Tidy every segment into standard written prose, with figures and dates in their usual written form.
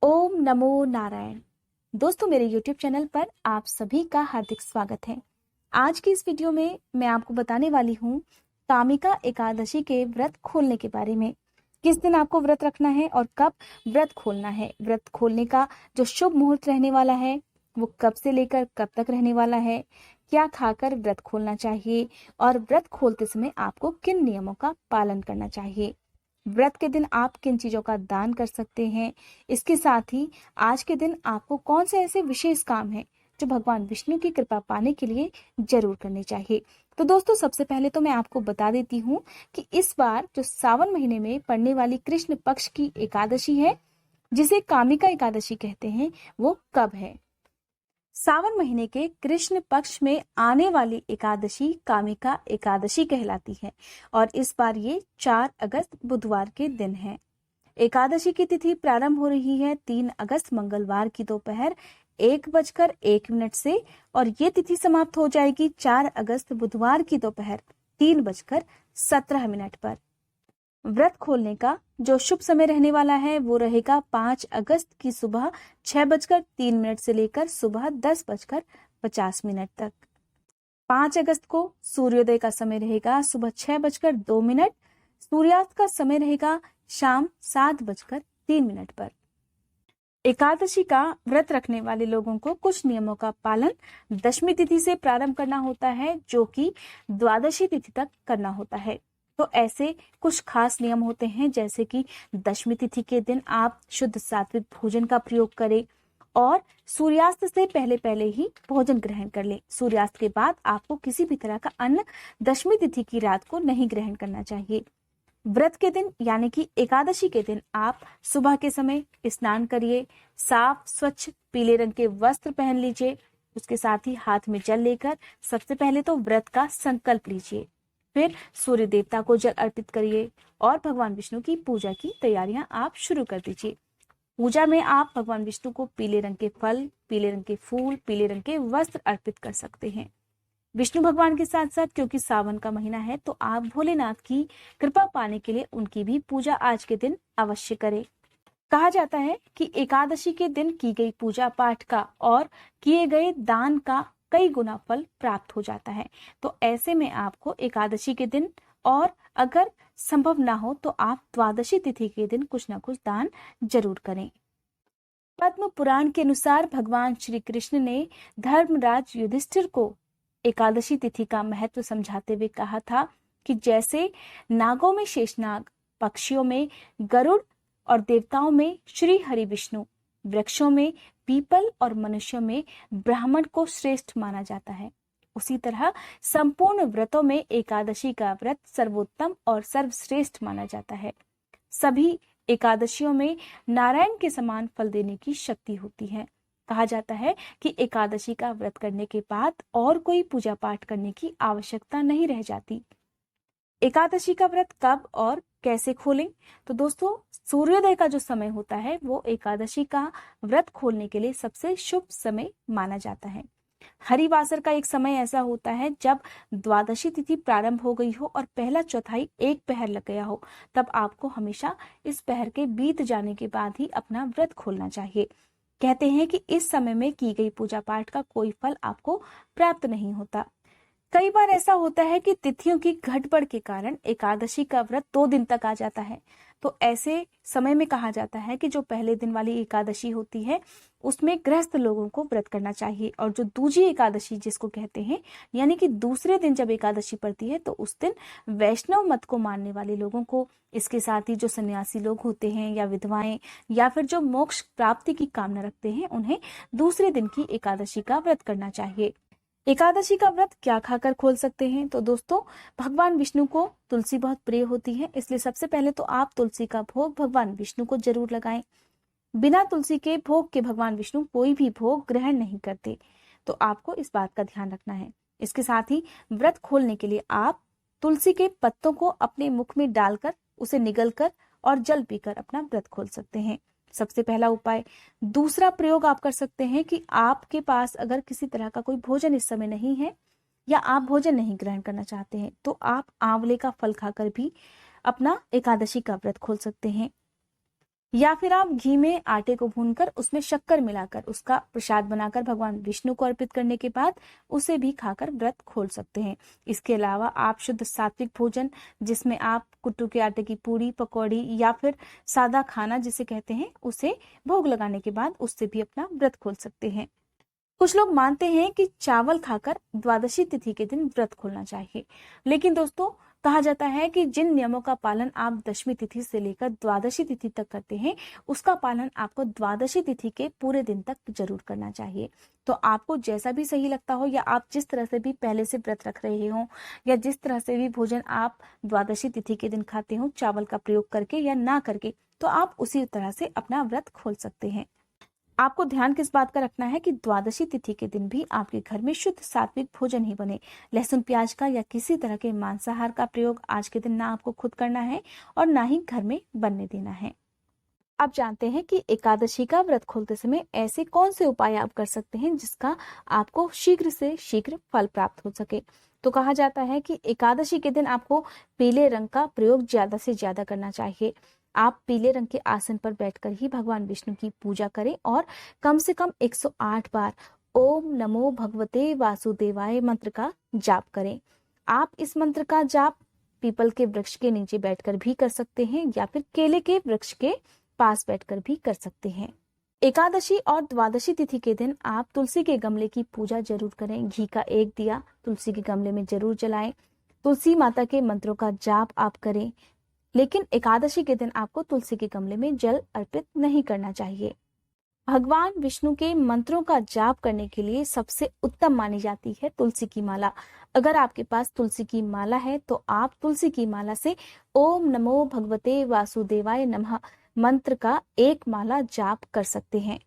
ओम नमो नारायण। दोस्तों, मेरे YouTube channel पर आप सभी का हार्दिक स्वागत है। आज की इस वीडियो में मैं आपको बताने वाली हूँ कामिका एकादशी के व्रत खोलने के बारे में। किस दिन आपको व्रत रखना है और कब व्रत खोलना है। व्रत खोलने का जो शुभ मुहूर्त रहने वाला है वो कब से लेकर कब तक रहने वाला है, क्या खाकर व्रत खोलना चाहिए और व्रत खोलते समय आपको किन नियमों का पालन करना चाहिए। व्रत के दिन आप किन चीजों का दान कर सकते हैं। इसके साथ ही आज के दिन आपको कौन से ऐसे विशेष काम हैं जो भगवान विष्णु की कृपा पाने के लिए जरूर करने चाहिए। तो दोस्तों, सबसे पहले तो मैं आपको बता देती हूँ कि इस बार जो सावन महीने में पड़ने वाली कृष्ण पक्ष की एकादशी है, जिसे कामिका एकादशी कहते हैं, वो कब है। सावन महीने के कृष्ण पक्ष में आने वाली एकादशी कामिका एकादशी कहलाती है और इस बार ये 4 अगस्त बुधवार के दिन है। एकादशी की तिथि प्रारंभ हो रही है 3 अगस्त मंगलवार की दोपहर 1:01 से और ये तिथि समाप्त हो जाएगी 4 अगस्त बुधवार की दोपहर 3:17 पर। व्रत खोलने का जो शुभ समय रहने वाला है वो रहेगा 5 अगस्त की सुबह 6:03 से लेकर सुबह 10:50 तक। 5 अगस्त को सूर्योदय का समय रहेगा सुबह 6:02। सूर्यास्त का समय रहेगा शाम 7:03 पर। एकादशी का व्रत रखने वाले लोगों को कुछ नियमों का पालन दशमी तिथि से प्रारंभ करना होता है, जो कि द्वादशी तिथि तक करना होता है। तो ऐसे कुछ खास नियम होते हैं, जैसे कि दशमी तिथि के दिन आप शुद्ध सात्विक भोजन का प्रयोग करें और सूर्यास्त से पहले पहले ही भोजन ग्रहण कर लें। सूर्यास्त के बाद आपको किसी भी तरह का अन्न दशमी तिथि की रात को नहीं ग्रहण करना चाहिए। व्रत के दिन यानी कि एकादशी के दिन आप सुबह के समय स्नान करिए, साफ स्वच्छ पीले रंग के वस्त्र पहन लीजिए। उसके साथ ही हाथ में जल लेकर सबसे पहले तो व्रत का संकल्प लीजिए, फिर सूर्य देवता को जल अर्पित करिए और भगवान विष्णु की पूजा की तैयारियां आप शुरू कर दीजिए। पूजा में आप भगवान विष्णु को पीले रंग के फल, पीले रंग के फूल, पीले रंग के वस्त्र अर्पित कर सकते हैं। विष्णु भगवान के साथ साथ क्योंकि सावन का महीना है तो आप भोलेनाथ की कृपा पाने के लिए उनकी भी पूजा आज के दिन अवश्य करें। कहा जाता है कि एकादशी के दिन की गई पूजा पाठ का और किए गए दान का कई गुना फल प्राप्त हो जाता है। तो ऐसे में आपको एकादशी के दिन और अगर संभव ना हो तो आप द्वादशी तिथि के दिन कुछ ना कुछ दान जरूर करें। पद्म पुराण के अनुसार भगवान श्री कृष्ण ने धर्मराज युधिष्ठिर को एकादशी तिथि का महत्व समझाते हुए कहा था कि जैसे नागों में शेषनाग, पक्षियों में गरुड़ और देवताओं में श्री हरि विष्णु, वृक्षों में पीपल और मनुष्यों में ब्राह्मण को श्रेष्ठ माना जाता है, उसी तरह संपूर्ण व्रतों में एकादशी का व्रत सर्वोत्तम और सर्वश्रेष्ठ माना जाता है। सभी एकादशियों में नारायण के समान फल देने की शक्ति होती है। कहा जाता है कि एकादशी का व्रत करने के बाद और कोई पूजा पाठ करने की आवश्यकता नहीं रह जाती। एकादशी का व्रत कब और कैसे खोलें? तो दोस्तों, सूर्योदय का जो समय होता है वो एकादशी का व्रत खोलने के लिए सबसे शुभ समय माना जाता है। हरिवासर का एक समय ऐसा होता है जब द्वादशी तिथि प्रारंभ हो गई हो और पहला चौथाई एक पहर लग गया हो, तब आपको हमेशा इस पहर के बीत जाने के बाद ही अपना व्रत खोलना चाहिए। कहते हैं कि इस समय में की गई पूजा पाठ का कोई फल आपको प्राप्त नहीं होता। कई बार ऐसा होता है कि तिथियों की गड़बड़ के कारण एकादशी का व्रत 2 दिन तक आ जाता है। तो ऐसे समय में कहा जाता है कि जो पहले दिन वाली एकादशी होती है उसमें गृहस्थ लोगों को व्रत करना चाहिए, और जो दूजी एकादशी जिसको कहते हैं यानी कि दूसरे दिन जब एकादशी पड़ती है तो उस दिन वैष्णव मत को मानने वाले लोगों को, इसके साथ ही जो सन्यासी लोग होते हैं या विधवाएं या फिर जो मोक्ष प्राप्ति की कामना रखते हैं, उन्हें दूसरे दिन की एकादशी का व्रत करना चाहिए। एकादशी का व्रत क्या खाकर खोल सकते हैं? तो दोस्तों, भगवान विष्णु को तुलसी बहुत प्रिय होती है, इसलिए सबसे पहले तो आप तुलसी का भोग भगवान विष्णु को जरूर लगाएं। बिना तुलसी के भोग के भगवान विष्णु कोई भी भोग ग्रहण नहीं करते, तो आपको इस बात का ध्यान रखना है। इसके साथ ही व्रत खोलने के लिए आप तुलसी के पत्तों को अपने मुख में डालकर उसे निगलकर और जल पीकर अपना व्रत खोल सकते हैं। सबसे पहला उपाय। दूसरा प्रयोग आप कर सकते हैं कि आपके पास अगर किसी तरह का कोई भोजन इस समय नहीं है या आप भोजन नहीं ग्रहण करना चाहते हैं तो आप आंवले का फल खाकर भी अपना एकादशी का व्रत खोल सकते हैं। या फिर आप घी में आटे को भूनकर उसमें शक्कर मिलाकर उसका प्रसाद बनाकर भगवान विष्णु को अर्पित करने के बाद उसे भी खाकर व्रत खोल सकते हैं। इसके अलावा आप शुद्ध सात्विक भोजन, जिसमें आप कुट्टू के आटे की पूरी, पकौड़ी या फिर सादा खाना जिसे कहते हैं, उसे भोग लगाने के बाद उससे भी अपना व्रत खोल सकते हैं। कुछ लोग मानते हैं कि चावल खाकर द्वादशी तिथि के दिन व्रत खोलना चाहिए, लेकिन दोस्तों कहा जाता है कि जिन नियमों का पालन आप दशमी तिथि से लेकर द्वादशी तिथि तक करते हैं, उसका पालन आपको द्वादशी तिथि के पूरे दिन तक जरूर करना चाहिए। तो आपको जैसा भी सही लगता हो, या आप जिस तरह से भी पहले से व्रत रख रहे हो, या जिस तरह से भी भोजन आप द्वादशी तिथि के दिन खाते हो, चावल का प्रयोग करके या ना करके, तो आप उसी तरह से अपना व्रत खोल सकते हैं। आपको ध्यान किस बात का रखना है कि द्वादशी तिथि के दिन भी आपके घर में शुद्ध सात्विक भोजन ही बने। लहसुन प्याज का या किसी तरह के मांसाहार का प्रयोग आज के दिन ना आपको खुद करना है और ना ही घर में बनने देना है। अब जानते हैं कि एकादशी का व्रत खोलते समय ऐसे कौन से उपाय आप कर सकते हैं जिसका आपको शीघ्र से शीघ्र फल प्राप्त हो सके। तो कहा जाता है कि एकादशी के दिन आपको पीले रंग का प्रयोग ज्यादा से ज्यादा करना चाहिए। आप पीले रंग के आसन पर बैठकर ही भगवान विष्णु की पूजा करें और कम से कम 108 बार ओम नमो भगवते वासुदेवाय मंत्र का जाप करें। आप इस मंत्र का जाप पीपल के वृक्ष के नीचे बैठकर भी कर सकते हैं या फिर केले के वृक्ष के पास बैठकर भी कर सकते हैं। एकादशी और द्वादशी तिथि के दिन आप तुलसी के गमले की पूजा जरूर करें। घी का एक दिया तुलसी के गमले में जरूर जलाएं। तुलसी माता के मंत्रों का जाप आप करें, लेकिन एकादशी के दिन आपको तुलसी के गमले में जल अर्पित नहीं करना चाहिए। भगवान विष्णु के मंत्रों का जाप करने के लिए सबसे उत्तम मानी जाती है तुलसी की माला। अगर आपके पास तुलसी की माला है तो आप तुलसी की माला से ओम नमो भगवते वासुदेवाय नमः मंत्र का एक माला जाप कर सकते हैं।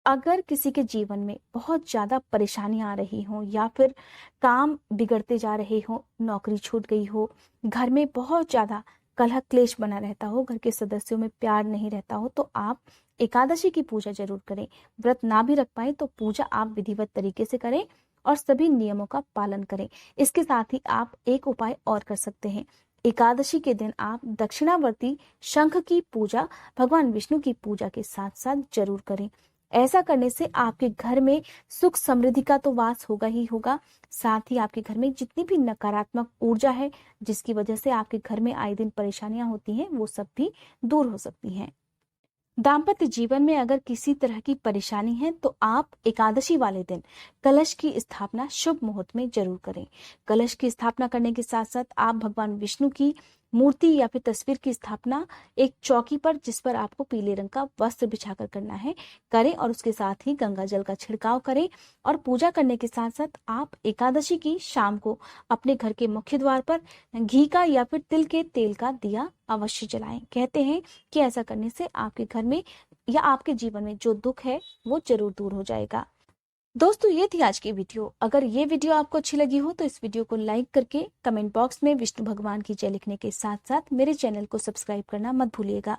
अगर किसी के जीवन में बहुत ज्यादा परेशानियां आ रही हो, या फिर काम बिगड़ते जा रहे हो, नौकरी छूट गई हो, घर में बहुत ज्यादा कलह क्लेश बना रहता हो, घर के सदस्यों में प्यार नहीं रहता हो, तो आप एकादशी की पूजा जरूर करें। व्रत ना भी रख पाए तो पूजा आप विधिवत तरीके से करें और सभी नियमों का पालन करें। इसके साथ ही आप एक उपाय और कर सकते हैं। एकादशी के दिन आप दक्षिणावर्ती शंख की पूजा भगवान विष्णु की पूजा के साथ साथ जरूर करें। ऐसा करने से आपके घर में सुख समृद्धि का तो वास होगा ही होगा, साथ ही आपके घर में जितनी भी नकारात्मक ऊर्जा है जिसकी वजह से आपके घर में आए दिन परेशानियां होती हैं, वो सब भी दूर हो सकती हैं। दाम्पत्य जीवन में अगर किसी तरह की परेशानी है तो आप एकादशी वाले दिन कलश की स्थापना शुभ मुहूर्त में जरूर करें। कलश की स्थापना करने के साथ साथ आप भगवान विष्णु की मूर्ति या फिर तस्वीर की स्थापना एक चौकी पर, जिस पर आपको पीले रंग का वस्त्र बिछाकर करना है, करें और उसके साथ ही गंगा जल का छिड़काव करें। और पूजा करने के साथ साथ आप एकादशी की शाम को अपने घर के मुख्य द्वार पर घी का या फिर तिल के तेल का दिया अवश्य जलाएं। कहते हैं कि ऐसा करने से आपके घर में या आपके जीवन में जो दुख है वो जरूर दूर हो जाएगा। दोस्तों, ये थी आज की वीडियो। अगर ये वीडियो आपको अच्छी लगी हो तो इस वीडियो को लाइक करके कमेंट बॉक्स में विष्णु भगवान की जय लिखने के साथ साथ मेरे चैनल को सब्सक्राइब करना मत भूलिएगा।